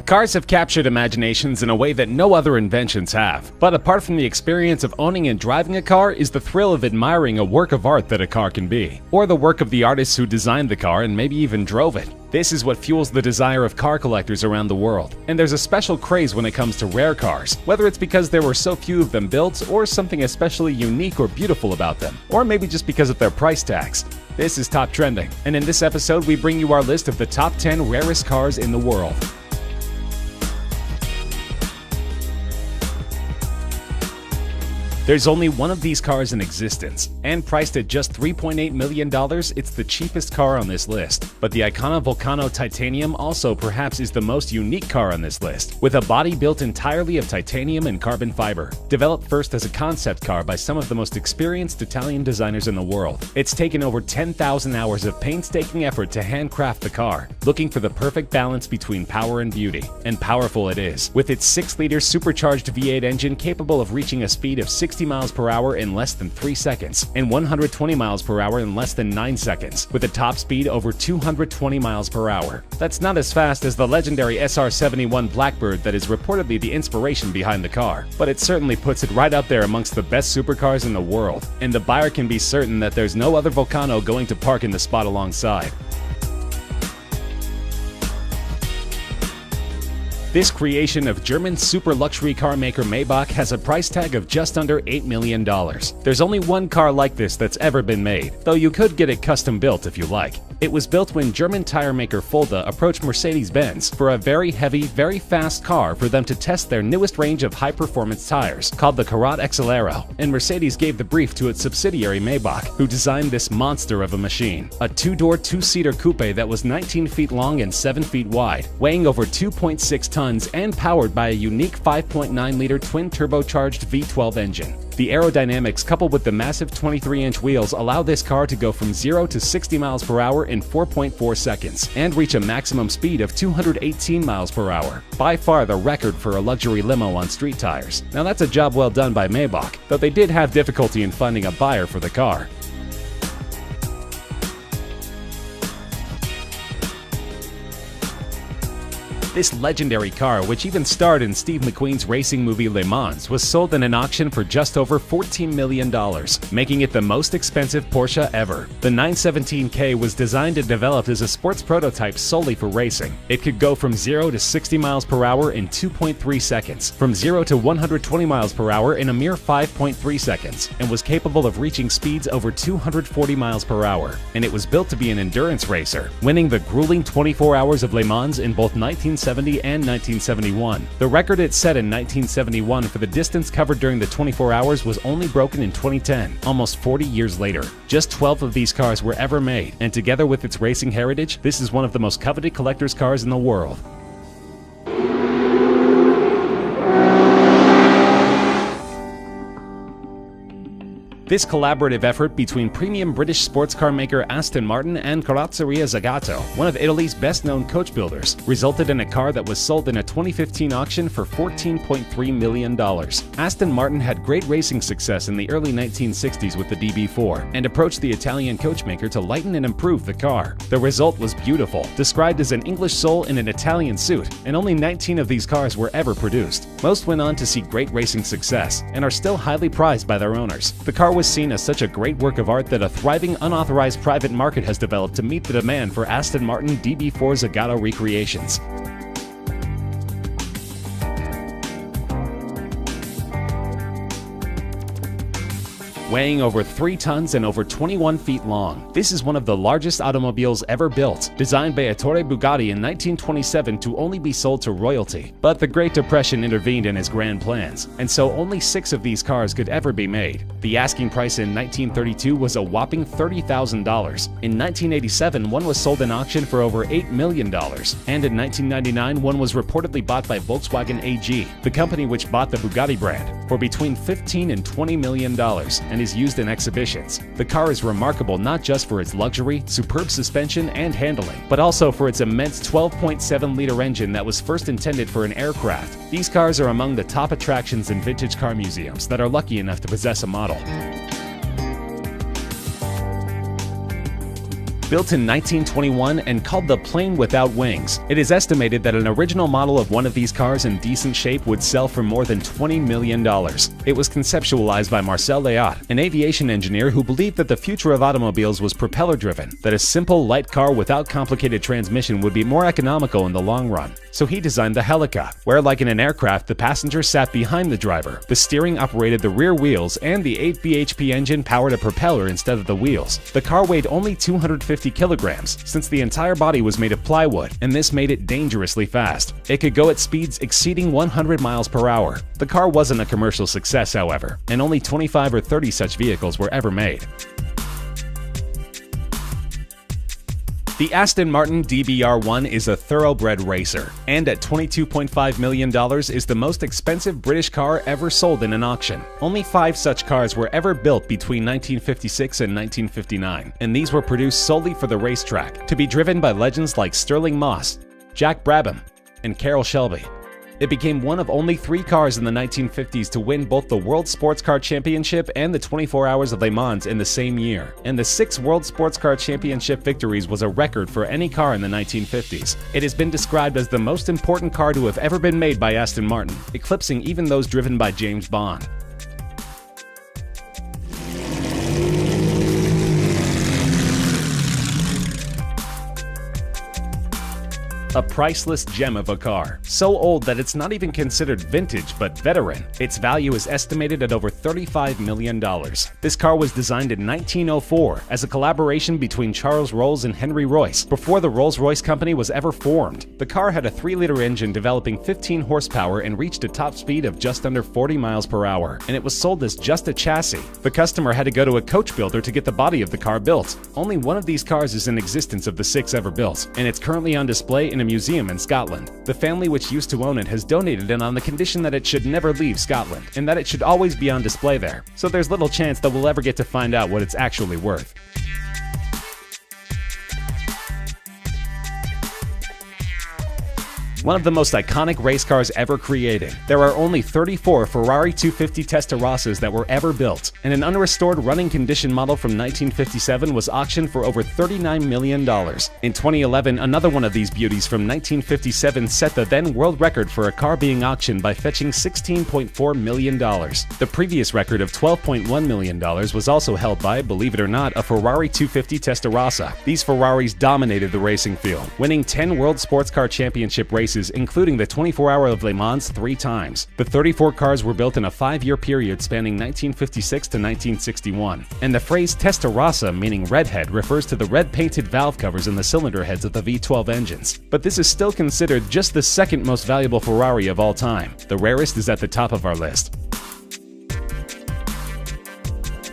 Cars have captured imaginations in a way that no other inventions have. But apart from the experience of owning and driving a car is the thrill of admiring a work of art that a car can be, or the work of the artists who designed the car and maybe even drove it. This is what fuels the desire of car collectors around the world. And there's a special craze when it comes to rare cars, whether it's because there were so few of them built, or something especially unique or beautiful about them, or maybe just because of their price tags. This is Top Trending, and in this episode we bring you our list of the top 10 rarest cars in the world. There's only one of these cars in existence, and priced at just $3.8 million, it's the cheapest car on this list. But the Icona Volcano Titanium also perhaps is the most unique car on this list, with a body built entirely of titanium and carbon fiber. Developed first as a concept car by some of the most experienced Italian designers in the world, it's taken over 10,000 hours of painstaking effort to handcraft the car, looking for the perfect balance between power and beauty. And powerful it is, with its 6-liter supercharged V8 engine capable of reaching a speed of 60 miles per hour in less than 3 seconds, and 120 miles per hour in less than 9 seconds, with a top speed over 220 miles per hour. That's not as fast as the legendary SR-71 Blackbird that is reportedly the inspiration behind the car, but it certainly puts it right up there amongst the best supercars in the world, and the buyer can be certain that there's no other Volcano going to park in the spot alongside. This creation of German super luxury car maker Maybach has a price tag of just under $8 million. There's only one car like this that's ever been made, though you could get it custom built if you like. It was built when German tire maker Fulda approached Mercedes-Benz for a very heavy, very fast car for them to test their newest range of high-performance tires, called the Karat XL, and Mercedes gave the brief to its subsidiary Maybach, who designed this monster of a machine. A 2-door, 2-seater coupe that was 19 feet long and 7 feet wide, weighing over 2.6 tons and powered by a unique 5.9-liter twin-turbocharged V12 engine. The aerodynamics coupled with the massive 23-inch wheels allow this car to go from 0 to 60 miles per hour in 4.4 seconds and reach a maximum speed of 218 miles per hour, by far the record for a luxury limo on street tires. Now that's a job well done by Maybach, though they did have difficulty in finding a buyer for the car. This legendary car, which even starred in Steve McQueen's racing movie Le Mans, was sold in an auction for just over $14 million, making it the most expensive Porsche ever. The 917K was designed and developed as a sports prototype solely for racing. It could go from 0 to 60 miles per hour in 2.3 seconds, from 0 to 120 miles per hour in a mere 5.3 seconds, and was capable of reaching speeds over 240 miles per hour. And it was built to be an endurance racer, winning the grueling 24 hours of Le Mans in both 1970 and 1971. The record it set in 1971 for the distance covered during the 24 hours was only broken in 2010, almost 40 years later. Just 12 of these cars were ever made, and together with its racing heritage, this is one of the most coveted collector's cars in the world. This collaborative effort between premium British sports car maker Aston Martin and Carrozzeria Zagato, one of Italy's best-known coach builders, resulted in a car that was sold in a 2015 auction for $14.3 million. Aston Martin had great racing success in the early 1960s with the DB4, and approached the Italian coachmaker to lighten and improve the car. The result was beautiful, described as an English soul in an Italian suit, and only 19 of these cars were ever produced. Most went on to see great racing success, and are still highly prized by their owners. The car was seen as such a great work of art that a thriving unauthorized private market has developed to meet the demand for Aston Martin DB4 Zagato recreations. Weighing over 3 tons and over 21 feet long, this is one of the largest automobiles ever built, designed by Ettore Bugatti in 1927 to only be sold to royalty. But the Great Depression intervened in his grand plans, and so only 6 of these cars could ever be made. The asking price in 1932 was a whopping $30,000. In 1987, one was sold in auction for over $8 million, and in 1999, one was reportedly bought by Volkswagen AG, the company which bought the Bugatti brand, for between $15 and $20 million, and is used in exhibitions. The car is remarkable not just for its luxury, superb suspension, and handling, but also for its immense 12.7-liter engine that was first intended for an aircraft. These cars are among the top attractions in vintage car museums that are lucky enough to possess a model. Built in 1921 and called the Plane Without Wings, it is estimated that an original model of one of these cars in decent shape would sell for more than $20 million. It was conceptualized by Marcel Léaut, an aviation engineer who believed that the future of automobiles was propeller-driven, that a simple, light car without complicated transmission would be more economical in the long run. So he designed the Helica, where like in an aircraft, the passenger sat behind the driver, the steering operated the rear wheels, and the 8 bhp engine powered a propeller instead of the wheels. The car weighed only 250 kilograms, since the entire body was made of plywood, and this made it dangerously fast. It could go at speeds exceeding 100 miles per hour. The car wasn't a commercial success, however, and only 25 or 30 such vehicles were ever made. The Aston Martin DBR1 is a thoroughbred racer, and at $22.5 million is the most expensive British car ever sold in an auction. Only 5 such cars were ever built between 1956 and 1959, and these were produced solely for the racetrack, to be driven by legends like Stirling Moss, Jack Brabham, and Carroll Shelby. It became one of only 3 cars in the 1950s to win both the World Sports Car Championship and the 24 Hours of Le Mans in the same year, and the 6 World Sports Car Championship victories was a record for any car in the 1950s. It has been described as the most important car to have ever been made by Aston Martin, eclipsing even those driven by James Bond. A priceless gem of a car, so old that it's not even considered vintage but veteran. Its value is estimated at over $35 million. This car was designed in 1904 as a collaboration between Charles Rolls and Henry Royce, before the Rolls-Royce company was ever formed. The car had a 3-liter engine developing 15 horsepower and reached a top speed of just under 40 miles per hour, and it was sold as just a chassis. The customer had to go to a coach builder to get the body of the car built. Only one of these cars is in existence of the 6 ever built, and it's currently on display in a museum in Scotland. The family which used to own it has donated it on the condition that it should never leave Scotland, and that it should always be on display there, so there's little chance that we'll ever get to find out what it's actually worth. One of the most iconic race cars ever created. There are only 34 Ferrari 250 Testarossas that were ever built, and an unrestored running condition model from 1957 was auctioned for over $39 million. In 2011, another one of these beauties from 1957 set the then world record for a car being auctioned by fetching $16.4 million. The previous record of $12.1 million was also held by, believe it or not, a Ferrari 250 Testarossa. These Ferraris dominated the racing field, winning 10 World Sports Car Championship races, including the 24 Hour of Le Mans 3 times. The 34 cars were built in a 5-year period spanning 1956 to 1961, and the phrase Testarossa, meaning redhead, refers to the red painted valve covers in the cylinder heads of the V12 engines. But this is still considered just the second most valuable Ferrari of all time. The rarest is at the top of our list.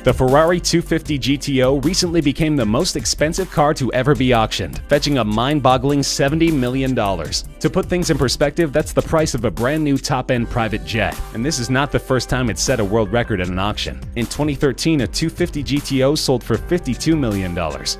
The Ferrari 250 GTO recently became the most expensive car to ever be auctioned, fetching a mind-boggling $70 million. To put things in perspective, that's the price of a brand new top-end private jet, and this is not the first time it set a world record at an auction. In 2013, a 250 GTO sold for $52 million.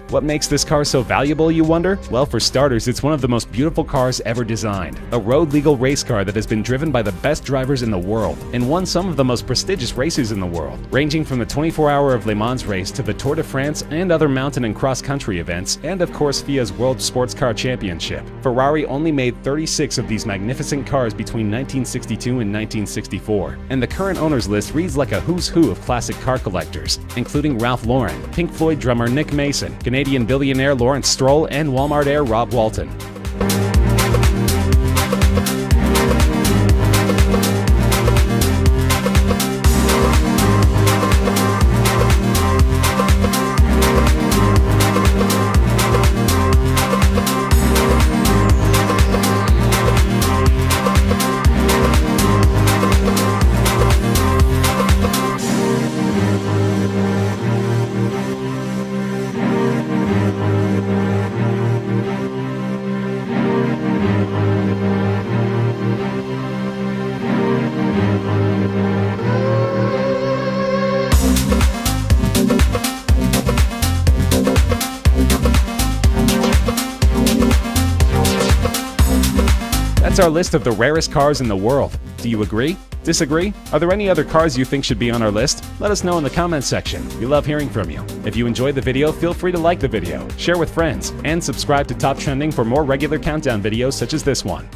What makes this car so valuable, you wonder? Well, for starters, it's one of the most beautiful cars ever designed. A road-legal race car that has been driven by the best drivers in the world, and won some of the most prestigious races in the world, ranging from the 24 Hour of Le Mans race to the Tour de France and other mountain and cross-country events, and of course FIA's World Sports Car Championship. Ferrari only made 36 of these magnificent cars between 1962 and 1964, and the current owners list reads like a who's who of classic car collectors, including Ralph Lauren, Pink Floyd drummer Nick Mason, Canadian billionaire Lawrence Stroll, and Walmart heir Rob Walton. That's our list of the rarest cars in the world. Do you agree? Disagree? Are there any other cars you think should be on our list? Let us know in the comments section. We love hearing from you. If you enjoyed the video, feel free to like the video, share with friends, and subscribe to Top Trending for more regular countdown videos such as this one.